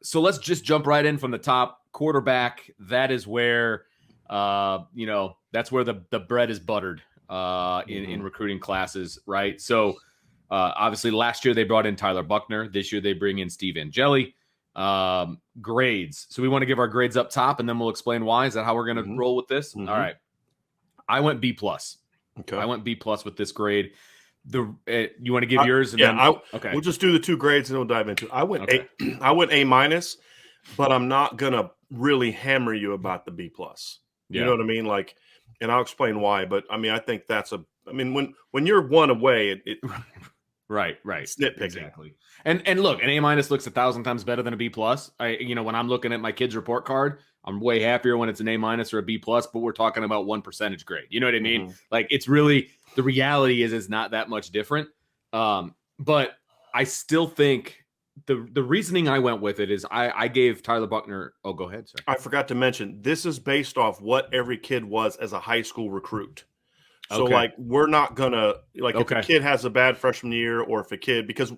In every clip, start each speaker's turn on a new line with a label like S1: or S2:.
S1: So let's just jump right in from the top. Quarterback, that is where, that's where the bread is buttered in recruiting classes, right? So obviously last year they brought in Tyler Buckner. This year they bring in Steve Angeli. Grades. So we want to give our grades up top, and then we'll explain why. Is that how we're going to roll with this? All right. I went B+.
S2: Okay.
S1: I went B+ with this grade. You want to give yours? And
S2: okay. We'll just do the two grades and we'll dive into it. I went A-, but I'm not gonna really hammer you about the B+. You know what I mean? Like, and I'll explain why. But I mean, I think that's when you're one away, it
S1: right,
S2: it's nitpicking.
S1: Exactly. And look, an A- looks 1,000 times better than a B+. When I'm looking at my kid's report card, I'm way happier when it's an A- or a B+, but we're talking about 1 percentage grade. You know what I mean? Like, it's really, the reality is it's not that much different. But I still think the reasoning I went with it is I gave Tyler Buckner. Oh, go ahead, sir.
S2: I forgot to mention, this is based off what every kid was as a high school recruit. So, like, we're not going to, like, if a kid has a bad freshman year or if a kid, because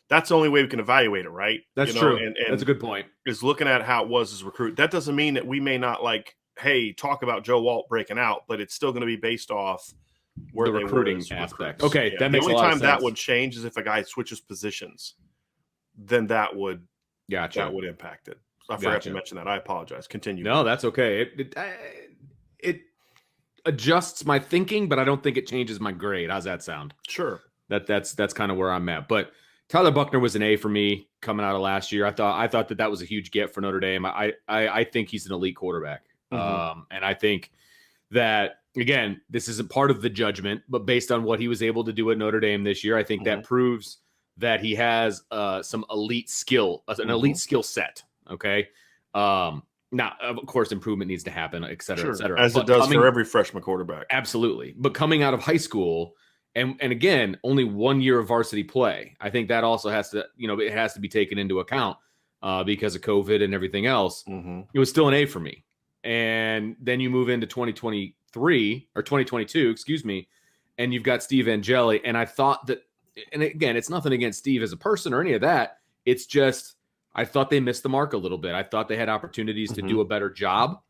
S2: that's the only way we can evaluate it, right?
S1: That's true. And that's a good point.
S2: Is looking at how it was as a recruit. That doesn't mean that we may not, like, hey, talk about Joe Walt breaking out, but it's still going to be based off where
S1: the
S2: they
S1: recruiting
S2: were
S1: aspect. Okay, that makes a lot of sense.
S2: The only time that would change is if a guy switches positions. Then that would impact it. I forgot to mention that. I apologize. Continue.
S1: No, that's okay. It adjusts my thinking, but I don't think it changes my grade. How's that sound?
S2: Sure.
S1: That's kind of where I'm at. But Tyler Buckner was an A for me coming out of last year. I thought that was a huge get for Notre Dame. I think he's an elite quarterback. And I think that, again, this isn't part of the judgment, but based on what he was able to do at Notre Dame this year, I think that proves that he has some elite skill, an elite skill set. Okay. Now, of course, improvement needs to happen, et cetera, et cetera.
S2: As it does for every freshman quarterback.
S1: Absolutely. But coming out of high school, and again, only 1 year of varsity play, I think that also has to, it has to be taken into account because of COVID and everything else. It was still an A for me. And then you move into 2023 or 2022, excuse me, and you've got Steve Angeli. And I thought that, and again, it's nothing against Steve as a person or any of that. It's just, I thought they missed the mark a little bit. I thought they had opportunities to do a better job.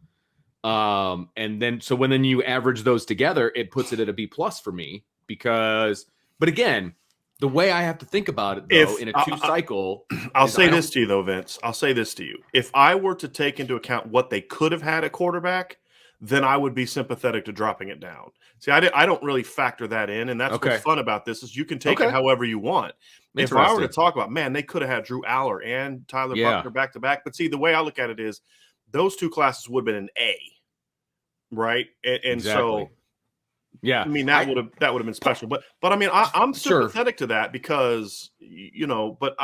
S1: And then, so when you average those together, it puts it at a B+ for me because, but again, the way I have to think about it though, in a two cycle,
S2: I'll say this to you though, Vince, I'll say this to you. If I were to take into account what they could have had at quarterback, then I would be sympathetic to dropping it down. See, I don't really factor that in. And that's what's fun about this is you can take it however you want. If I were to talk about, man, they could have had Drew Aller and Tyler Buckner back to back. But see, the way I look at it is those two classes would have been an A, right? And so, I mean, that would have been special. But I mean, I'm sympathetic to that because, but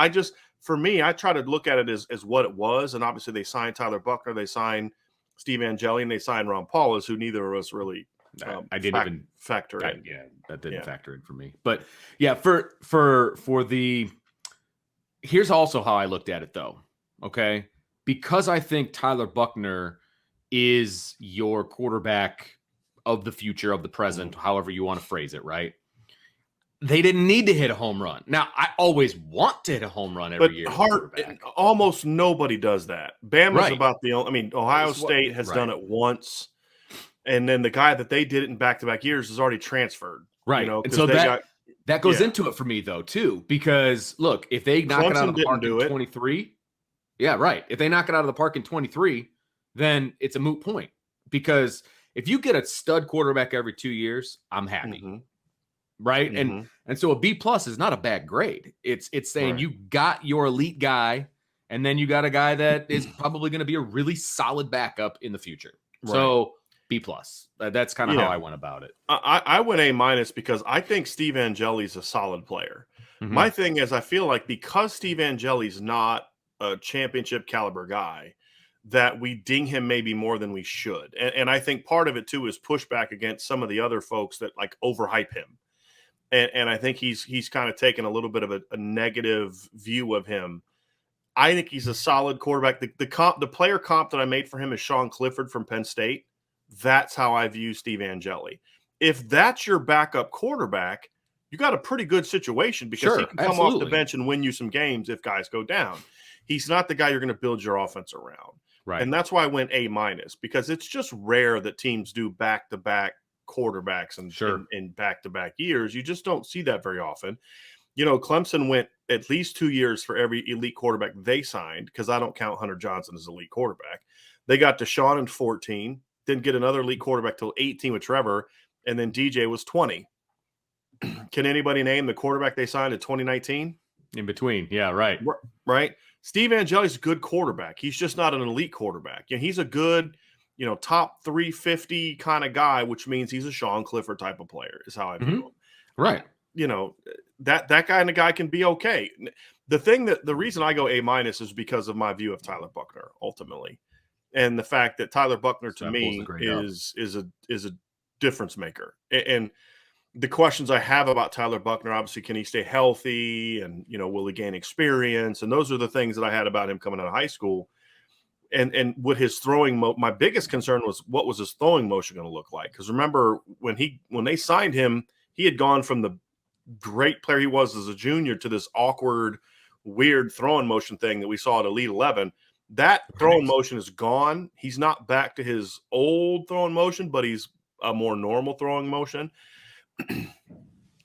S2: for me, I try to look at it as what it was. And obviously they signed Tyler Buckner, they signed Steve Angeli, and they signed Ron Paulus, who neither of us really
S1: I didn't even
S2: factor in.
S1: Yeah, that didn't factor in for me. But yeah, for here's also how I looked at it though. Okay. Because I think Tyler Buckner is your quarterback of the future, of the present, however you want to phrase it, right? They didn't need to hit a home run. Now, I always want to hit a home run every year.
S2: Almost nobody does that. Bama's about the only. I mean, Ohio State has done it once, and then the guy that they did it in back-to-back years has already transferred.
S1: Right, and so that goes into it for me though too, because look, if they knock it out of the park in 23, if they knock it out of the park in 23, then it's a moot point because if you get a stud quarterback every 2 years, I'm happy. Right. And so a B+ is not a bad grade. It's saying you got your elite guy, and then you got a guy that is probably going to be a really solid backup in the future. So B+. That's kind of how I went about it.
S2: I went A- because I think Steve Angeli's a solid player. My thing is, I feel like because Steve Angeli's not a championship caliber guy, that we ding him maybe more than we should. And I think part of it too is pushback against some of the other folks that like overhype him. And I think he's kind of taken a little bit of a negative view of him. I think he's a solid quarterback. The player comp that I made for him is Sean Clifford from Penn State. That's how I view Steve Angeli. If that's your backup quarterback, you got a pretty good situation because he can come off the bench and win you some games if guys go down. he's not the guy you're going to build your offense around.
S1: Right.
S2: And that's why I went A-, because it's just rare that teams do back-to-back quarterbacks in back-to-back years. You just don't see that very often. You know, Clemson went at least 2 years for every elite quarterback they signed, because I don't count Hunter Johnson as elite quarterback. They got Deshaun in 14, didn't get another elite quarterback till 18 with Trevor, and then DJ was 20. Can anybody name the quarterback they signed in 2019?
S1: In between. Yeah, right.
S2: Right. Steve Angeli's a good quarterback. He's just not an elite quarterback. And he's a good, top 350 kind of guy, which means he's a Sean Clifford type of player, is how I view him.
S1: Right.
S2: That kind of guy can be okay. The reason I go A- is because of my view of Tyler Buckner ultimately. And the fact that Tyler Buckner to me is a difference maker. And the questions I have about Tyler Buckner, obviously, can he stay healthy, and will he gain experience? And those are the things that I had about him coming out of high school. And with his throwing, my biggest concern was, what was his throwing motion going to look like? Because remember, when they signed him, he had gone from the great player he was as a junior to this awkward, weird throwing motion thing that we saw at Elite 11. That throwing motion is gone. He's not back to his old throwing motion, but he's a more normal throwing motion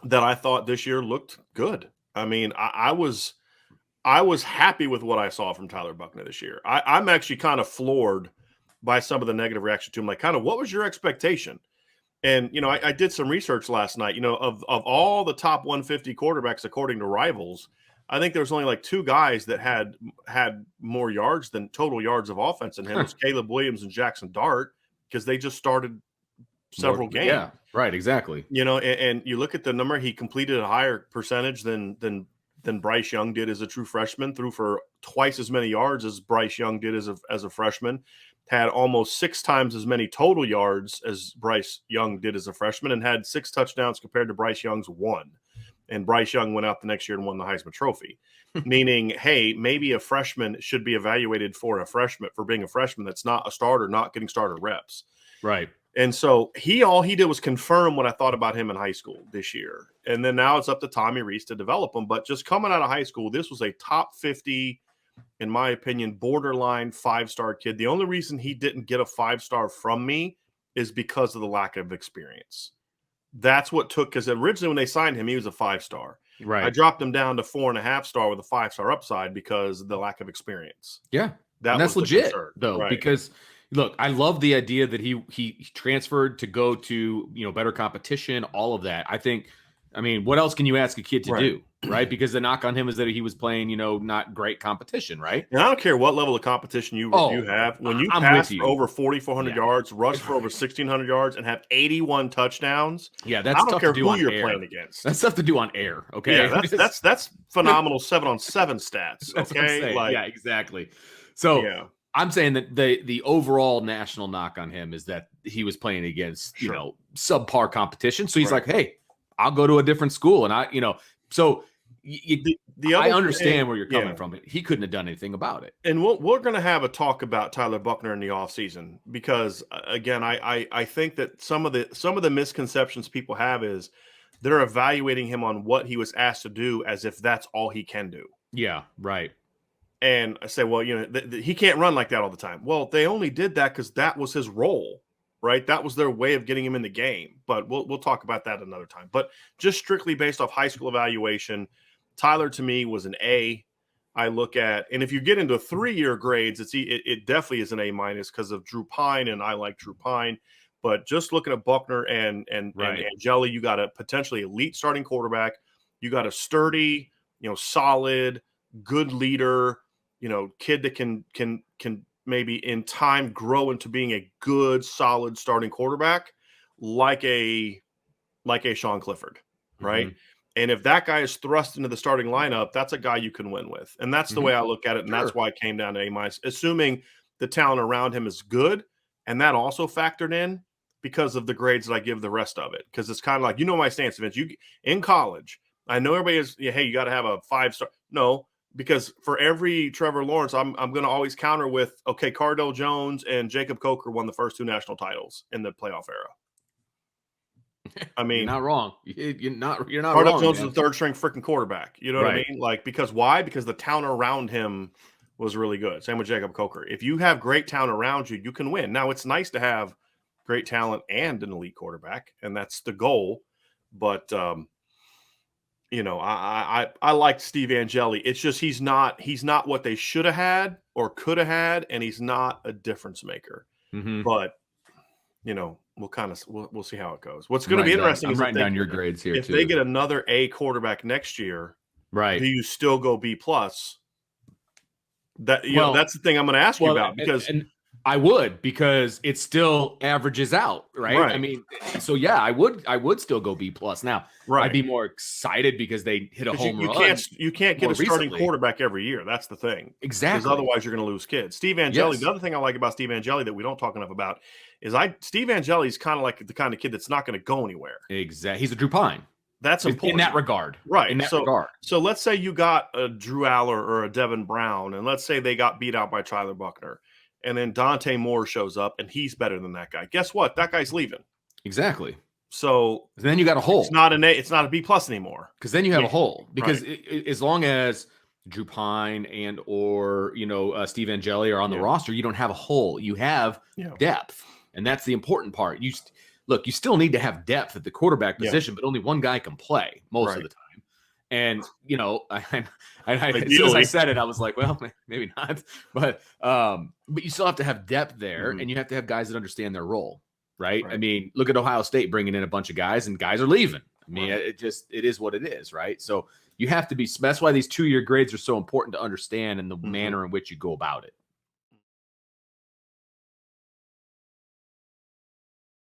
S2: that I thought this year looked good. I mean, I was happy with what I saw from Tyler Buckner this year. I'm actually kind of floored by some of the negative reaction to him. Like, kind of, what was your expectation? And, I did some research last night, of all the top 150 quarterbacks, according to Rivals, I think there was only like 2 guys that had more yards than total yards of offense in him. It was Caleb Williams and Jackson Dart, because they just started several games.
S1: Yeah, right, exactly.
S2: And you look at the number, he completed a higher percentage than Bryce Young did as a true freshman, threw for twice as many yards as Bryce Young did as a freshman, had almost 6 times as many total yards as Bryce Young did as a freshman, and had 6 touchdowns compared to Bryce Young's 1. And Bryce Young went out the next year and won the Heisman Trophy. Meaning, hey, maybe a freshman should be evaluated for being a freshman that's not a starter, not getting starter reps.
S1: Right.
S2: And so all he did was confirm what I thought about him in high school this year. And then now it's up to Tommy Rees to develop him. But just coming out of high school, this was a top 50, in my opinion, borderline 5-star kid. The only reason he didn't get a 5-star from me is because of the lack of experience. That's what took, because originally when they signed him, he was a 5-star.
S1: Right.
S2: I dropped him down to 4.5-star with a 5-star upside because of the lack of experience.
S1: Yeah. That's legit, though,
S2: right?
S1: Because look, I love the idea that he transferred to go to, better competition, all of that. I mean, what else can you ask a kid to do, right? Because the knock on him is that he was playing, not great competition, right?
S2: And I don't care what level of competition you have. When you pass for over 4,400 yards, rush for over 1,600 yards, and have 81 touchdowns,
S1: yeah, that's
S2: I don't
S1: tough
S2: care
S1: to do
S2: who
S1: on
S2: you're
S1: air.
S2: playing against.
S1: That's tough to do on air, okay?
S2: Yeah, that's phenomenal 7-on-7 stats, okay?
S1: Yeah, exactly. So
S2: yeah.
S1: I'm saying that the overall national knock on him is that he was playing against, subpar competition. So he's like, hey, I'll go to a different school. And I understand where you're coming from. He couldn't have done anything about it.
S2: And we're going to have a talk about Tyler Buckner in the offseason, because, again, I think that some of the misconceptions people have is they're evaluating him on what he was asked to do as if that's all he can do.
S1: Yeah, right.
S2: And I say, well, he can't run like that all the time. Well, they only did that because that was his role, right? That was their way of getting him in the game. But we'll talk about that another time. But just strictly based off high school evaluation, Tyler to me was an A. I look at, and if you get into 3-year grades, it definitely is an A- because of Drew Pine, and I like Drew Pine. But just looking at Buckner and Angeli, you got a potentially elite starting quarterback. You got a sturdy, solid, good leader, kid that can maybe in time grow into being a good, solid starting quarterback, like a Sean Clifford, right? Mm-hmm. And if that guy is thrust into the starting lineup, that's a guy you can win with. And that's the way I look at it. And that's why I came down to A-, assuming the talent around him is good. And that also factored in because of the grades that I give the rest of it. Because it's kind of like, my stance, Vince. In college, I know everybody is, hey, you got to have a 5-star. No, because for every Trevor Lawrence, I'm going to always counter with, okay, Cardale Jones and Jacob Coker won the first 2 national titles in the playoff era. I mean,
S1: you're not wrong. You're not
S2: Cardale
S1: wrong.
S2: Jones is the 3rd string freaking quarterback. You know what I mean? Like, because why? Because the talent around him was really good. Same with Jacob Coker. If you have great talent around you, you can win. Now, it's nice to have great talent and an elite quarterback, and that's the goal. But you know, I like Steve Angeli. It's just he's not what they should have had or could have had, and he's not a difference maker. But you know, we'll see how it goes. What's going to be interesting is
S1: writing down your grades here.
S2: If they get another A quarterback next year,
S1: right?
S2: Do you still go B plus? That you know, that's the thing I'm going to ask you about, because
S1: and I would, because it still averages out, right? I mean, so yeah, I would still go B plus. Now, I'd be more excited because they hit a home run.
S2: You can't get a starting quarterback every year. That's the thing.
S1: Exactly.
S2: Because otherwise you're going to lose kids. Steve Angeli, the other thing I like about Steve Angeli that we don't talk enough about is Steve Angeli is kind of like the kind of kid that's not going to go anywhere.
S1: Exactly. He's a Drew Pine.
S2: That's important.
S1: In that regard.
S2: Right.
S1: In that regard.
S2: So let's say you got a Drew Aller or a Devin Brown, and let's say they got beat out by Tyler Buckner, and then Dante Moore shows up, and he's better than that guy. Guess what? That guy's leaving.
S1: Exactly.
S2: So
S1: then you got a hole.
S2: It's not a B plus anymore.
S1: Because then you have a hole. Because as long as Drew Pine and or Steve Angeli are on the roster, you don't have a hole. You have depth, and that's the important part. You still need to have depth at the quarterback position, but only one guy can play most of the time. And as soon as I said it, I was like, well, maybe not. But you still have to have depth there, and you have to have guys that understand their role, right? I mean, look at Ohio State bringing in a bunch of guys, and guys are leaving. I mean, it is what it is, right? So you have to be. That's why these 2-year grades are so important to understand and the manner in which you go about it.